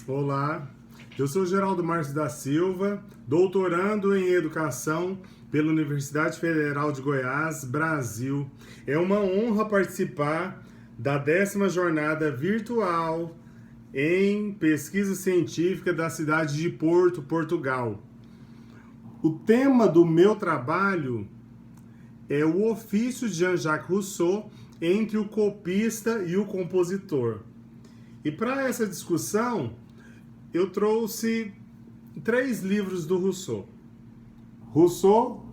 Olá, eu sou Geraldo Marques da Silva, doutorando em Educação pela Universidade Federal de Goiás, Brasil. É uma honra participar da 10ª jornada virtual em pesquisa científica da cidade de Porto, Portugal. O tema do meu trabalho é o ofício de Jean-Jacques Rousseau entre o copista e o compositor. E para essa discussão, eu trouxe 3 livros do Rousseau. Rousseau,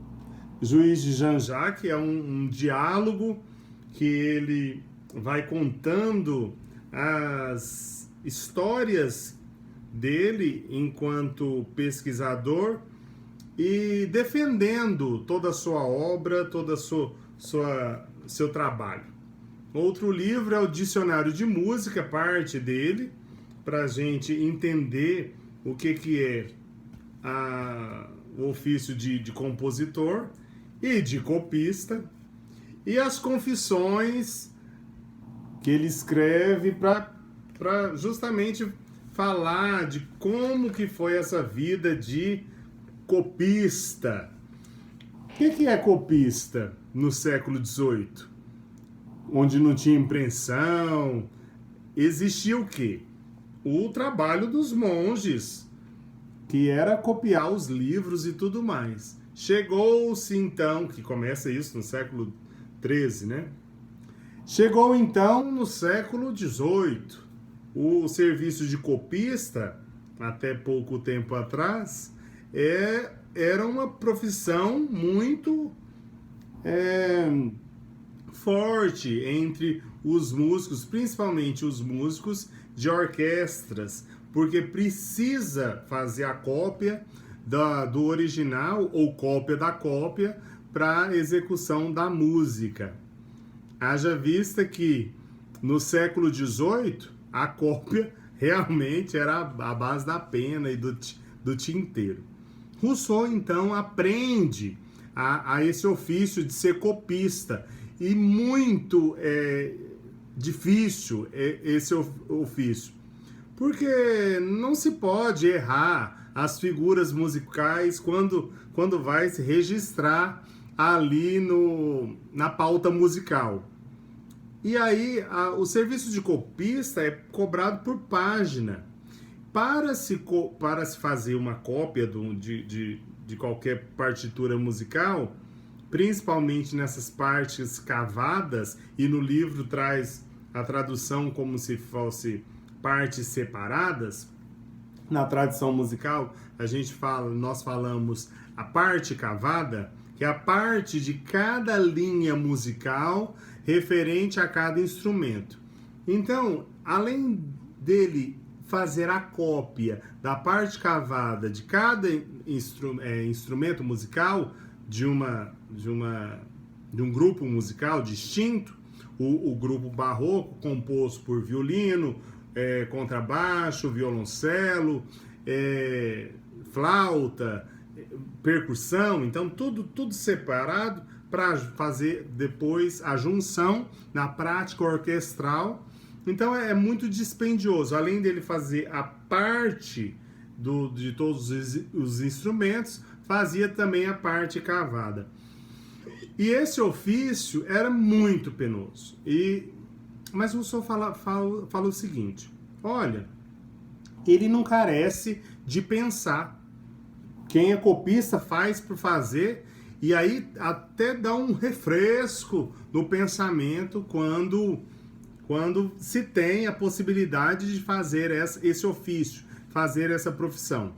Juiz de Jean-Jacques, é um diálogo que ele vai contando as histórias dele enquanto pesquisador e defendendo toda a sua obra, todo seu trabalho. Outro livro é o Dicionário de Música, parte dele, para a gente entender o que é o ofício de compositor e de copista, e as confissões que ele escreve para justamente falar de como que foi essa vida de copista. O que é copista no século XVIII? Onde não tinha impressão, existia o quê? O trabalho dos monges, que era copiar os livros e tudo mais. Chegou-se então, que começa isso no século XIII, né? Chegou então no século XVIII. O serviço de copista, até pouco tempo atrás, era uma profissão muito forte entre os músicos, principalmente os músicos de orquestras, porque precisa fazer a cópia do original ou cópia da cópia para execução da música. Haja vista que no século XVIII a cópia realmente era a base da pena e do tinteiro. Rousseau então aprende a esse ofício de ser copista, e muito difícil esse ofício, porque não se pode errar as figuras musicais quando vai se registrar ali na pauta musical. E aí o serviço de copista é cobrado por página. Para se fazer uma cópia de qualquer partitura musical, principalmente nessas partes cavadas, e no livro traz a tradução como se fosse partes separadas. Na tradição musical, nós falamos a parte cavada, que é a parte de cada linha musical referente a cada instrumento. Então, além dele fazer a cópia da parte cavada de cada instrumento musical, de um grupo musical distinto, o grupo barroco, composto por violino, contrabaixo, violoncelo, flauta, percussão, então tudo separado para fazer depois a junção na prática orquestral. Então é muito dispendioso. Além dele fazer a parte de todos os instrumentos, fazia também a parte cavada. E esse ofício era muito penoso. Mas o Rousseau fala o seguinte: olha, ele não carece de pensar. Quem é copista faz por fazer, e aí até dá um refresco no pensamento quando se tem a possibilidade de fazer esse ofício, fazer essa profissão.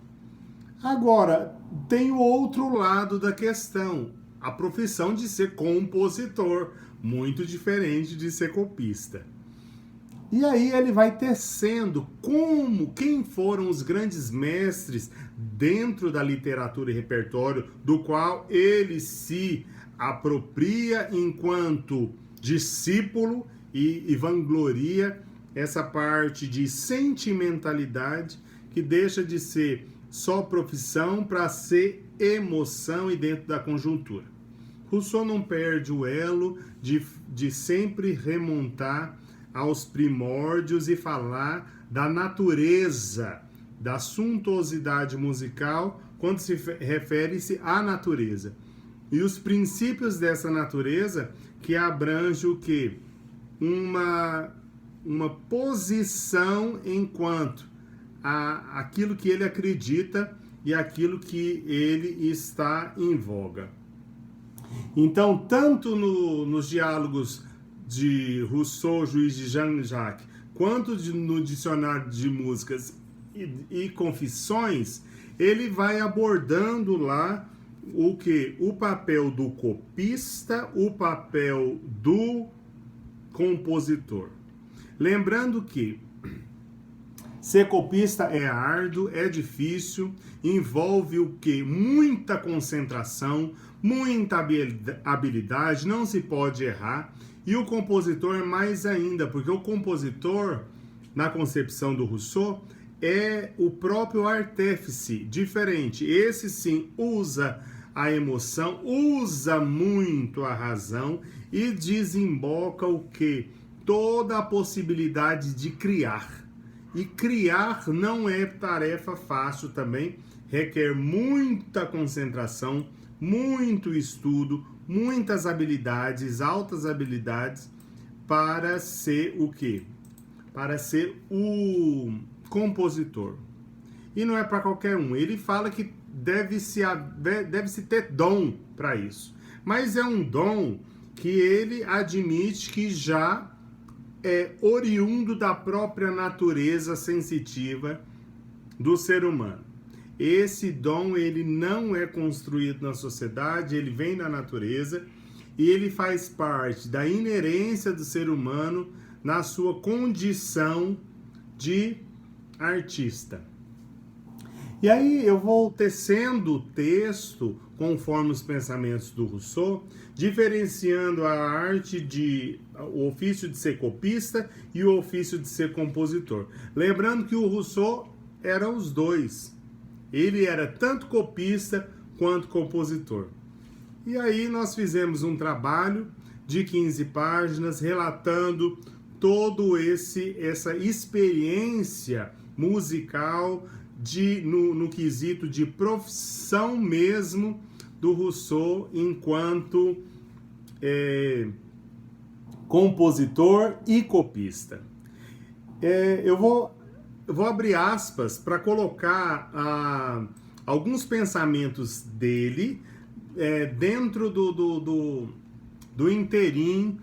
Agora, tem o outro lado da questão, a profissão de ser compositor, muito diferente de ser copista. E aí ele vai tecendo quem foram os grandes mestres dentro da literatura e repertório, do qual ele se apropria enquanto discípulo e vangloria essa parte de sentimentalidade que deixa de ser só profissão para ser emoção e dentro da conjuntura. Rousseau não perde o elo de sempre remontar aos primórdios e falar da natureza da suntuosidade musical quando se refere-se à natureza. E os princípios dessa natureza que abrange o quê? Uma posição enquanto aquilo que ele acredita e aquilo que ele está em voga. Então, tanto nos diálogos de Rousseau, Juiz de Jean-Jacques, quanto no dicionário de músicas e confissões, ele vai abordando lá o que? O papel do copista, o papel do compositor. Lembrando que ser copista é árduo, é difícil, envolve o quê? Muita concentração, muita habilidade, não se pode errar. E o compositor mais ainda, porque o compositor, na concepção do Rousseau, é o próprio artéfice, diferente. Esse sim usa a emoção, usa muito a razão e desemboca o quê? Toda a possibilidade de criar. E criar não é tarefa fácil também, requer muita concentração, muito estudo, muitas habilidades, altas habilidades, para ser o quê? Para ser o compositor. E não é para qualquer um. Ele fala que deve-se ter dom para isso. Mas é um dom que ele admite que já é oriundo da própria natureza sensitiva do ser humano. Esse dom, ele não é construído na sociedade, ele vem da natureza e ele faz parte da inerência do ser humano na sua condição de artista. E aí eu vou tecendo o texto conforme os pensamentos do Rousseau, diferenciando a arte o ofício de ser copista e o ofício de ser compositor. Lembrando que o Rousseau era os dois. Ele era tanto copista quanto compositor. E aí nós fizemos um trabalho de 15 páginas relatando todo essa experiência musical no quesito de profissão mesmo do Rousseau enquanto compositor e copista. Eu vou abrir aspas para colocar alguns pensamentos dele dentro do interim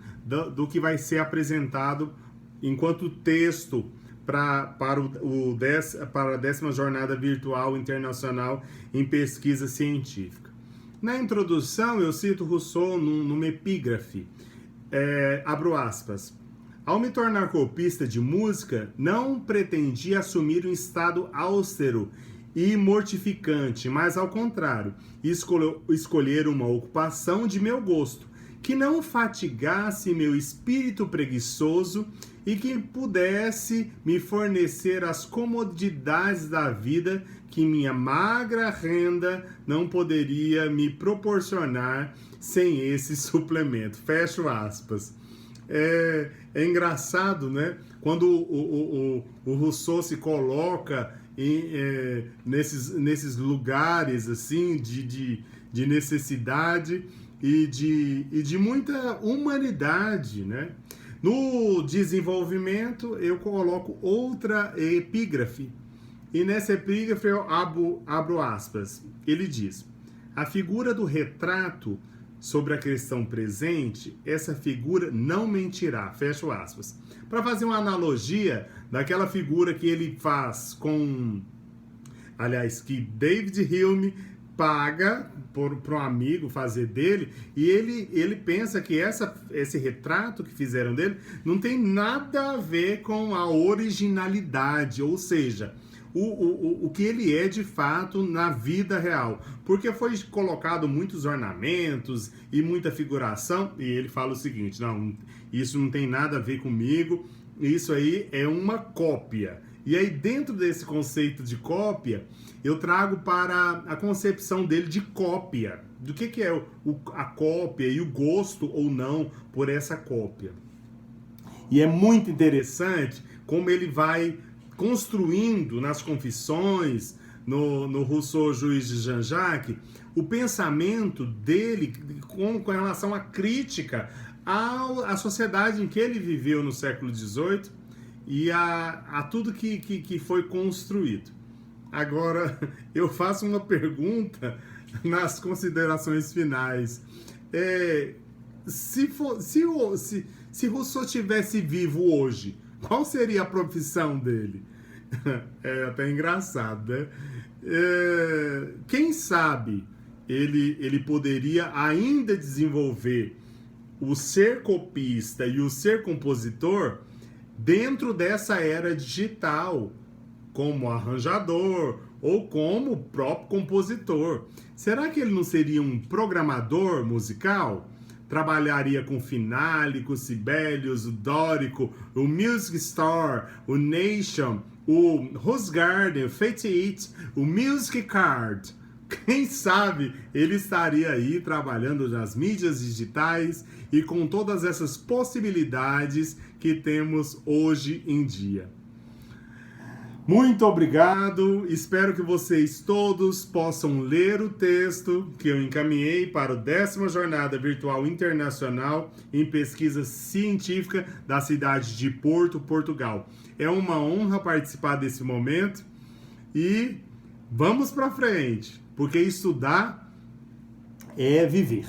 do que vai ser apresentado enquanto texto para a 10ª Jornada Virtual Internacional em Pesquisa Científica. Na introdução, eu cito Rousseau numa epígrafe, abro aspas, ao me tornar copista de música, não pretendi assumir um estado austero e mortificante, mas ao contrário, escolher uma ocupação de meu gosto, que não fatigasse meu espírito preguiçoso e que pudesse me fornecer as comodidades da vida que minha magra renda não poderia me proporcionar sem esse suplemento. Fecho aspas. É engraçado, né? Quando o Rousseau se coloca nesses lugares assim de necessidade e de muita humanidade, né? No desenvolvimento, eu coloco outra epígrafe. E nessa epígrafe eu abro aspas. Ele diz: a figura do retrato sobre a questão presente, essa figura não mentirá. Fecho aspas. Para fazer uma analogia daquela figura que ele faz que David Hume paga para um amigo fazer dele, e ele pensa que esse retrato que fizeram dele não tem nada a ver com a originalidade, ou seja, o que ele é de fato na vida real, porque foi colocado muitos ornamentos e muita figuração, e ele fala o seguinte: não, isso não tem nada a ver comigo, isso aí é uma cópia. E aí, dentro desse conceito de cópia, eu trago para a concepção dele de cópia. Do que é a cópia e o gosto ou não por essa cópia. E é muito interessante como ele vai construindo nas Confissões, no Rousseau, Juiz de Jean-Jacques, o pensamento dele com relação à crítica à sociedade em que ele viveu no século XVIII e a tudo que foi construído. Agora, eu faço uma pergunta nas considerações finais. Se Rousseau estivesse vivo hoje, qual seria a profissão dele? É até engraçado, né? Quem sabe ele poderia ainda desenvolver o ser copista e o ser compositor dentro dessa era digital, como arranjador ou como próprio compositor. Será que ele não seria um programador musical? Trabalharia com Finale, Sibelius, o Dórico, o Music Store, o Nation, o Rose Garden, o Fate It, o Music Card. Quem sabe ele estaria aí trabalhando nas mídias digitais e com todas essas possibilidades que temos hoje em dia. Muito obrigado, espero que vocês todos possam ler o texto que eu encaminhei para o 10ª Jornada Virtual Internacional em Pesquisa Científica da cidade de Porto, Portugal. É uma honra participar desse momento e vamos para frente, porque estudar é viver.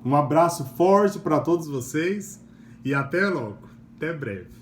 Um abraço forte para todos vocês e até logo, até breve.